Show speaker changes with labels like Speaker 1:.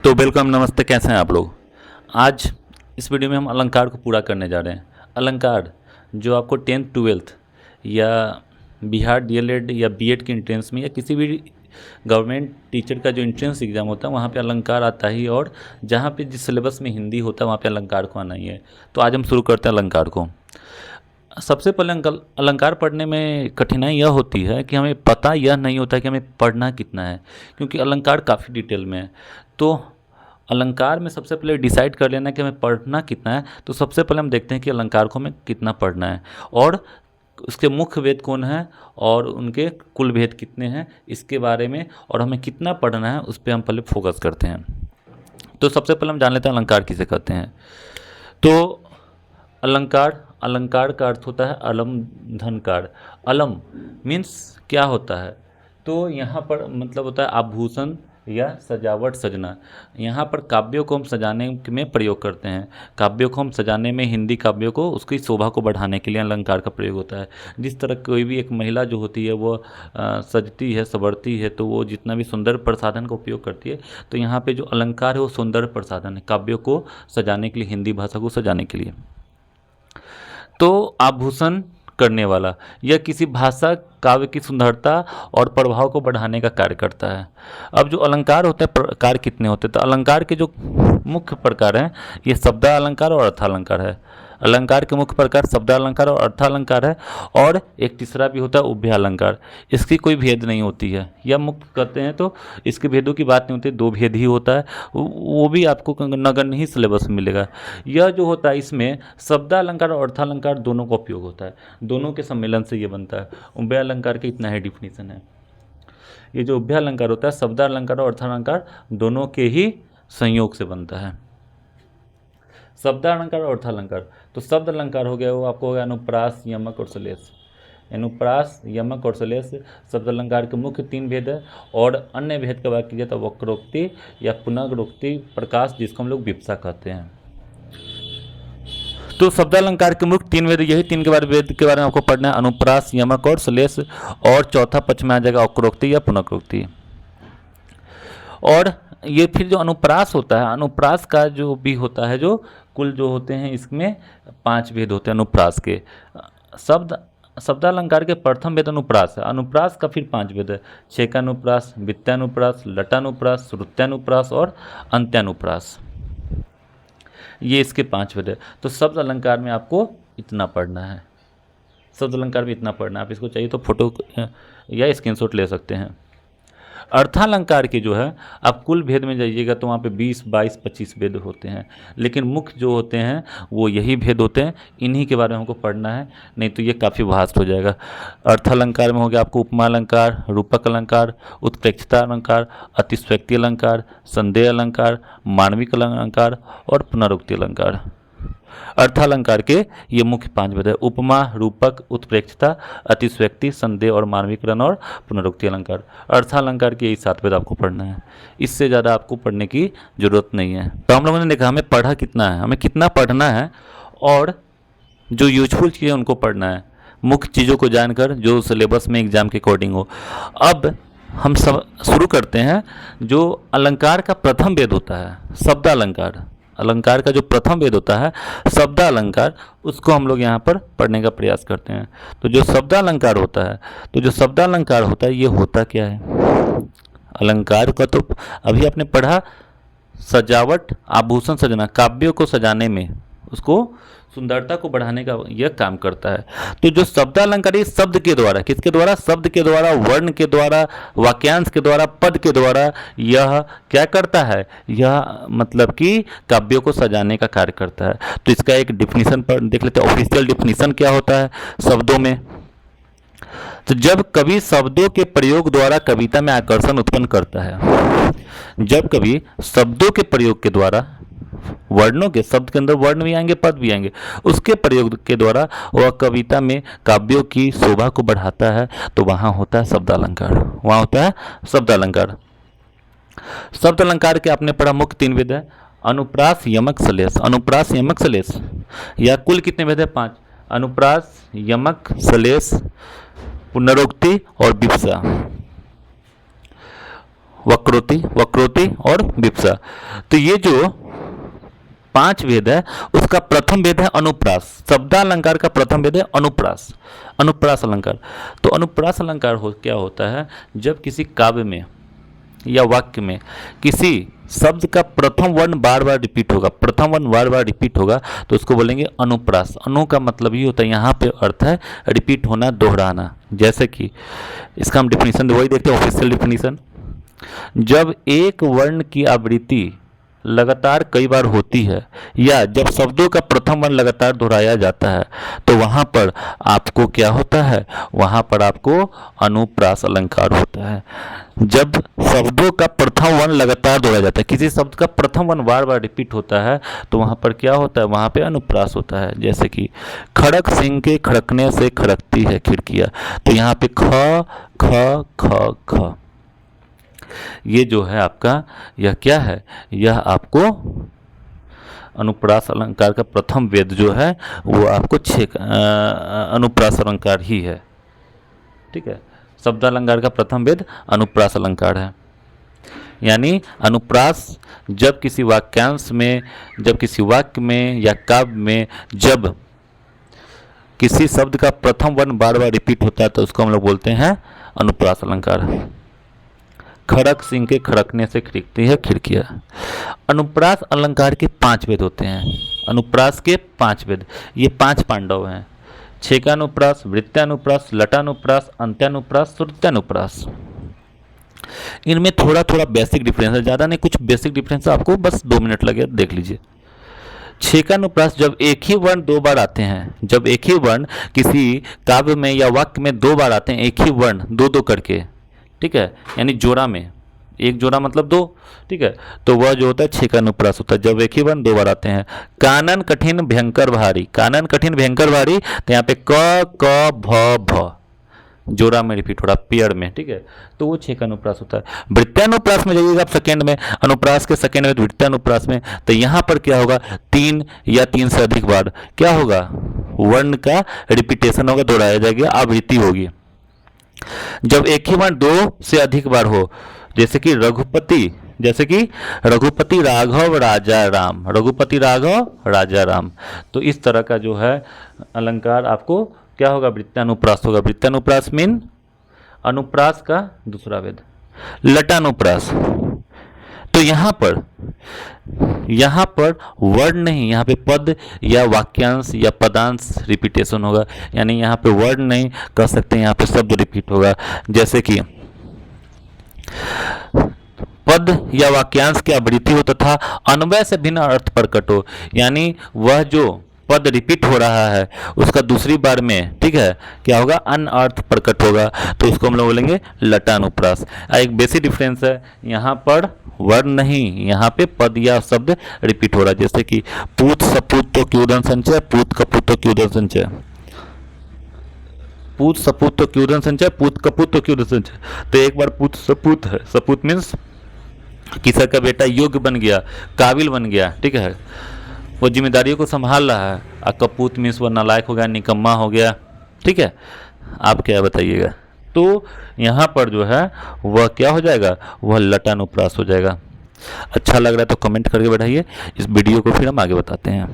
Speaker 1: तो वेलकम, नमस्ते। कैसे हैं आप लोग। आज इस वीडियो में हम अलंकार को पूरा करने जा रहे हैं। अलंकार जो आपको 10th 12th या बिहार डीएलएड या बीएड के एंट्रेंस में या किसी भी गवर्नमेंट टीचर का जो एंट्रेंस एग्ज़ाम होता है वहाँ पे अलंकार आता ही, और जहाँ पे जिस सिलेबस में हिंदी होता है वहाँ पे अलंकार को आना ही है। तो आज हम शुरू करते हैं अलंकार को। सबसे पहले अलंकार पढ़ने में कठिनाई यह होती है कि हमें पता यह नहीं होता कि हमें पढ़ना कितना है, क्योंकि अलंकार काफ़ी डिटेल में है। तो अलंकार में सबसे पहले डिसाइड कर लेना कि हमें पढ़ना कितना है। तो सबसे पहले हम देखते हैं कि अलंकार को हमें कितना पढ़ना है और उसके मुख्य भेद कौन है और उनके कुल भेद कितने हैं, इसके बारे में और हमें कितना पढ़ना है उस पर हम पहले फोकस करते हैं। तो सबसे पहले हम जान लेते हैं अलंकार किसे कहते हैं। तो अलंकार अलंकार का अर्थ होता है अलम धनकार। अलम मीन्स क्या होता है, तो यहाँ पर मतलब होता है आभूषण या सजावट, सजना। यहाँ पर काव्यों को हम सजाने में प्रयोग करते हैं। काव्यों को हम सजाने में, हिंदी काव्यों को उसकी शोभा को बढ़ाने के लिए अलंकार का प्रयोग होता है। जिस तरह कोई भी एक महिला जो होती है वो सजती है, संवरती है, तो वो जितना भी सुंदर प्रसाधन का उपयोग करती है, तो यहाँ पे जो अलंकार है वो सुंदर प्रसाधन है काव्यों को सजाने के लिए, हिंदी भाषा को सजाने के लिए। तो आभूषण करने वाला यह किसी भाषा काव्य की सुंदरता और प्रभाव को बढ़ाने का कार्य करता है। अब जो अलंकार होते हैं, प्रकार कितने होते हैं, तो अलंकार के जो मुख्य प्रकार हैं ये शब्दालंकार और अर्थालंकार है। अलंकार के मुख्य प्रकार शब्दालंकार और अर्थालंकार है, और एक तीसरा भी होता है उभयालंकार। इसकी कोई भेद नहीं होती है, या मुख्य कहते हैं तो इसके भेदों की बात नहीं होती, दो भेद ही होता है। वो भी आपको नगण्य ही सिलेबस में मिलेगा। यह जो होता है इसमें शब्दालंकार और अर्थालंकार दोनों का उपयोग होता है, दोनों के सम्मेलन से ये बनता है। उभयालंकार के इतना ही डिफिनीसन है। ये जो उभयालंकार होता है शब्दालंकार और अर्थालंकार दोनों के ही संयोग से बनता है। शब्दालंकार और अर्थालंकार, तो शब्द अलंकार हो गया वो आपको हो गया अनुप्रास, यमक और श्लेष। अनुप्रास, यमक और श्लेष शब्द अलंकार के मुख्य 3 भेद है। और अन्य भेद का बात कीजिए तो वक्रोक्ति या पुनर्गोक्ति, प्रकाश, जिसको हम लोग विप्सा कहते हैं। तो शब्दालंकार के मुख्य 3 भेद, यही 3 के बारे वेद के बारे में आपको पढ़ना है, अनुप्रास, यमक और श्लेष। और चौथा पक्ष में आ जाएगा वक्रोक्ति या पुनर्गोक्ति। और ये फिर जो अनुप्रास होता है, अनुप्रास का जो भी होता है, जो कुल जो होते हैं इसमें 5 भेद होते हैं अनुप्रास के। शब्दालंकार के प्रथम भेद अनुप्रास है। अनुप्रास का फिर 5 भेद है, छेकानुप्रास, वित्तानुप्रास, लटानुप्रास, श्रुत्यानुप्रास और अंत्यानुप्रास। ये इसके 5 भेद है। तो शब्द अलंकार में आपको इतना पढ़ना है, शब्द अलंकार में इतना पढ़ना है। आप इसको चाहिए तो फोटो या स्क्रीनशॉट ले सकते हैं। अर्थालंकार के जो है आप कुल भेद में जाइएगा तो वहाँ पे 20, 22, 25 भेद होते हैं, लेकिन मुख्य जो होते हैं वो यही भेद होते हैं। इन्हीं के बारे में हमको पढ़ना है, नहीं तो ये काफ़ी वास्ट हो जाएगा। अर्थालंकार में हो गया आपको उपमा अलंकार, रूपक अलंकार, उत्प्रेक्षता अलंकार, अतिशयोक्ति अलंकार, संदेह अलंकार, मानविक अलंकार और पुनरुक्ति अलंकार। अर्थालंकार के ये मुख्य 5 भेद है, उपमा, रूपक, उत्प्रेक्षता, अतिशयोक्ति, संदेह और मानविकरण और पुनरुक्ति अलंकार। अर्थालंकार के यही 7 भेद आपको पढ़ना है, इससे ज़्यादा आपको पढ़ने की जरूरत नहीं है। तो हम लोगों ने देखा हमें पढ़ा कितना है, हमें कितना पढ़ना है, और जो यूजफुल चीज़ें उनको पढ़ना है, मुख्य चीज़ों को जानकर जो सिलेबस में एग्जाम के अकॉर्डिंग हो। अब हम सब शुरू करते हैं। जो अलंकार का प्रथम भेद होता है शब्दालंकार, अलंकार का जो प्रथम भेद होता है शब्दालंकार, उसको हम लोग यहाँ पर पढ़ने का प्रयास करते हैं। तो जो शब्दालंकार होता है, तो जो शब्दालंकार होता है ये होता क्या है। अलंकार का तो अभी आपने पढ़ा, सजावट, आभूषण सजना, काव्यों को सजाने में, उसको सुंदरता को बढ़ाने का यह काम करता है। तो जो शब्दालंकार ये शब्द के द्वारा, किसके द्वारा, शब्द के द्वारा, वर्ण के द्वारा, वाक्यांश के द्वारा, पद के द्वारा यह क्या करता है, यह मतलब कि काव्यों को सजाने का कार्य करता है। तो इसका एक डिफिनीशन पर देख लेते हैं। ऑफिशियल डिफिनीशन क्या होता है शब्दों में, तो जब कवि शब्दों के प्रयोग द्वारा कविता में आकर्षण उत्पन्न करता है, जब कवि शब्दों के प्रयोग के द्वारा, वर्णों के, शब्द के अंदर वर्ण भी आएंगे, पद भी आएंगे, उसके प्रयोग के द्वारा वह कविता में काव्यों की शोभा को बढ़ाता है, तो वहाँ होता है शब्दालंकार, वहाँ होता है शब्दालंकार। शब्द अलंकार के आपने पढ़ा मुख्य 3 भेद है, अनुप्रास, यमक, श्लेष। अनुप्रास, यमक, श्लेष, या कुल कितने भेद है 5, अनुप्रास, यमक, श्लेष, पुनरुक्ति और विप्सा। वक्रोति, वक्रोति और विप्सा। तो ये जो 5 भेद है उसका प्रथम भेद है अनुप्रास। शब्दालंकार का प्रथम भेद है अनुप्रास, अनुप्रास अलंकार। तो अनुप्रास अलंकार क्या होता है, जब किसी काव्य में या वाक्य में किसी शब्द का प्रथम वर्ण बार बार रिपीट होगा, प्रथम वर्ण बार बार रिपीट होगा, तो उसको बोलेंगे अनुप्रास। अनु का मतलब ये होता है, यहाँ पे अर्थ है रिपीट होना, दोहराना। जैसे कि इसका हम डिफिनीशन वही देखते हैं, ऑफिशियल डिफिनीशन। जब एक वर्ण की आवृत्ति लगातार कई बार होती है या जब शब्दों का प्रथम वर्ण लगातार दोहराया जाता है तो वहाँ पर आपको क्या होता है, वहाँ पर आपको अनुप्रास अलंकार होता है। जब शब्दों का प्रथम वर्ण लगातार दोहराया जाता है, किसी शब्द का प्रथम वर्ण बार बार रिपीट होता है, तो वहाँ पर क्या होता है, वहाँ पे अनुप्रास होता है। जैसे कि खड़क सिंह के खड़कने से खड़कती है खिड़कियाँ, तो यहाँ पे ख ख ख ख, ये जो है आपका, यह क्या है, यह आपको अनुप्रास अलंकार का प्रथम वेद जो है वो आपको अनुप्रास अलंकार ही है। ठीक है, शब्दालंकार का प्रथम वेद अनुप्रास अलंकार है। यानी अनुप्रास जब किसी वाक्यांश में, जब किसी वाक्य में या काव्य में जब किसी शब्द का प्रथम वर्ण बार बार रिपीट होता है तो उसको हम लोग बोलते हैं अनुप्रास अलंकार। खड़क सिंह के खड़कने से खिड़कती है खिड़कियाँ। अनुप्रास अलंकार के 5 भेद होते हैं। अनुप्रास के 5 भेद, ये 5 पांडव हैं। छेकानुप्रास, वृत्तानुप्रास, लटानुप्रास, अंत्यानुप्रास, श्रुत्यानुप्रास। इनमें थोड़ा थोड़ा बेसिक डिफरेंस है, ज़्यादा नहीं, कुछ बेसिक डिफरेंस आपको बस 2 मिनट लगे, देख लीजिए। छेकानुप्रास जब एक ही वर्ण 2 बार आते हैं, जब एक ही वर्ण किसी काव्य में या वाक्य में 2 बार आते हैं, एक ही वर्ण 2-2 करके, ठीक है, यानी जोड़ा में, एक जोड़ा मतलब 2, ठीक है, तो वह जो होता है छेकानुप्रास होता है, जब एक ही वर्ण 2 बार आते हैं। कानन कठिन भयंकर भारी, कानन कठिन भयंकर भारी, तो यहाँ पे क क भ भ जोड़ा में रिपीट हो रहा, पेयर में, ठीक है, तो वो छेकानुप्रास होता है। वृत्तानुप्रास में जाइएगा आप सेकेंड में, अनुप्रास के सेकेंड में, वृत्तानुप्रास में, तो यहाँ पर क्या होगा, 3 या 3 से अधिक बार क्या होगा, वर्ण का रिपीटेशन होगा, दोहराया जाएगा, आवृत्ति होगी। जब एक ही वर्ण 2 से अधिक बार हो, जैसे कि रघुपति, जैसे कि रघुपति राघव राजा राम, रघुपति राघव राजा राम, तो इस तरह का जो है अलंकार आपको क्या होगा, वृत्तानुप्रास होगा। वृत्तानुप्रास मीन अनुप्रास का दूसरा वेद। लटानुप्रास, तो यहाँ पर वर्ड नहीं, यहाँ पे पद या वाक्यांश या पदांश रिपीटेशन होगा, यानी यहाँ पे वर्ड नहीं कह सकते, यहाँ पे शब्द रिपीट होगा। जैसे कि पद या वाक्यांश की आवृत्ति हो तथा अन्वय से भिन्न अर्थ प्रकट हो, यानी वह जो पद रिपीट हो रहा है उसका दूसरी बार में, ठीक है, क्या होगा, अन्य अर्थ प्रकट होगा, तो उसको हम लोग बोलेंगे लटानुप्रास। एक बेसिक डिफरेंस है, यहाँ पर वर्ण नहीं, यहाँ पे पद या शब्द रिपीट हो रहा है। जैसे कि पूत सपूत तो क्योदन संचय, पूत कपूत तो क्योदन संचय, पूत सपूत तो क्योदन संचय, पूत कपूत तो क्योदन संचय। तो एक बार पूत सपूत है, सपूत मीन्स किसी का बेटा योग्य बन गया, काबिल बन गया, ठीक है, वो जिम्मेदारियों को संभाल रहा है। और कपूत मीन्स वह नालायक हो गया, निकम्मा हो गया, ठीक है, आप क्या बताइएगा। तो यहाँ पर जो है वह क्या हो जाएगा, वह लटानुप्रास हो जाएगा। अच्छा लग रहा है तो कमेंट करके बढ़ाइए, इस वीडियो को फिर हम आगे बताते हैं।